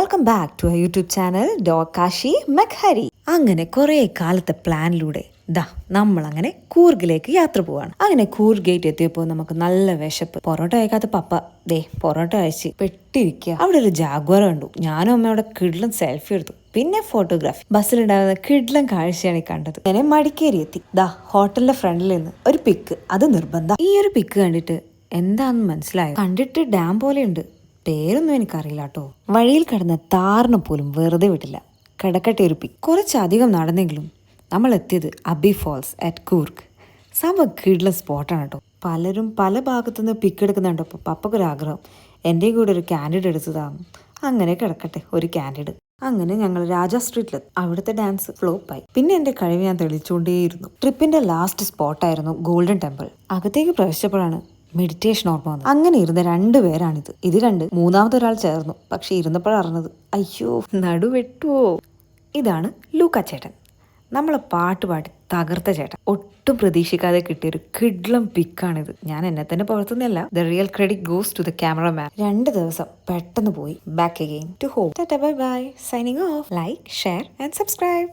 Welcome back to YouTube channel Kashi Mekhari. അങ്ങനെ കുറെ കാലത്തെ പ്ലാനിലൂടെ നമ്മളങ്ങനെ കൂർഗിലേക്ക് യാത്ര പോവാണ്. അങ്ങനെ കൂർഗ് ഗേറ്റ് എത്തിയപ്പോൾ നമുക്ക് നല്ല വിശപ്പ്. പൊറോട്ട കഴിക്കാത്ത പപ്പ പൊറോട്ട കഴിച്ച് പെട്ടിരിക്കുക. അവിടെ ഒരു ജാഗ്വാർ കണ്ടു. ഞാനും അമ്മയോടെ കിഡ്ലം സെൽഫി എടുത്തു. പിന്നെ ഫോട്ടോഗ്രാഫി. ബസ്സിലുണ്ടാകുന്ന കിഡ്ലം കാഴ്ചയാണ് കണ്ടത്. അങ്ങനെ മടിക്കേരി എത്തി. ഹോട്ടലിന്റെ ഫ്രണ്ടിൽ നിന്ന് ഒരു പിക്ക്, അത് നിർബന്ധം. ഈ ഒരു പിക്ക് കണ്ടിട്ട് എന്താണെന്ന് മനസ്സിലായോ? കണ്ടിട്ട് ഡാം പോലെയുണ്ട്, പേരൊന്നും എനിക്കറിയില്ല കേട്ടോ. വഴിയിൽ കിടന്ന താറിന് പോലും വെറുതെ വിട്ടില്ല. കിടക്കട്ടെ ഒരു പിക്ക്. കുറച്ചധികം നടന്നെങ്കിലും നമ്മൾ എത്തിയത് അബി ഫോൾസ് അറ്റ് കൂർഗ്. സംഭവം കിഡ്ലം സ്പോട്ടാണ് കേട്ടോ. പലരും പല ഭാഗത്തുനിന്ന് പിക്ക് എടുക്കുന്നുണ്ടപ്പോൾ പപ്പക്കൊരാഗ്രഹം എൻ്റെ കൂടെ ഒരു ക്യാൻഡിഡ് എടുത്തതാകും. അങ്ങനെ കിടക്കട്ടെ ഒരു ക്യാൻഡിഡ്. അങ്ങനെ ഞങ്ങൾ രാജാ സ്ട്രീറ്റിലെത്തി. അവിടുത്തെ ഡാൻസ് ഫ്ലോപ്പായി. പിന്നെ എൻ്റെ കഴിവ് ഞാൻ തെളിയിച്ചുകൊണ്ടേയിരുന്നു. ട്രിപ്പിന്റെ ലാസ്റ്റ് സ്പോട്ടായിരുന്നു ഗോൾഡൻ ടെമ്പിൾ. അകത്തേക്ക് പ്രവേശിച്ചപ്പോഴാണ് മെഡിറ്റേഷൻ ഓർമ്മ വന്നു. അങ്ങനെ ഇരുന്ന രണ്ടുപേരാണിത്. ഇത് കണ്ട് മൂന്നാമതൊരാൾ ചേർന്നു. പക്ഷെ ഇരുന്നപ്പോഴറിഞ്ഞത് അയ്യോ നടുവെട്ടുവോ. ഇതാണ് ലൂക്ക ചേട്ടൻ, നമ്മളെ പാട്ട് തകർത്ത ചേട്ടൻ. ഒട്ടും പ്രതീക്ഷിക്കാതെ കിട്ടിയൊരു കിഡ്ലം പിക്കാണിത്. ഞാൻ എന്നെ തന്നെ പുറത്തുനിന്നല്ല. The real credit goes to the cameraman. 2 ദിവസം പെട്ടെന്ന് പോയി. Back again to home. Bye bye. Signing off. Like, share and subscribe.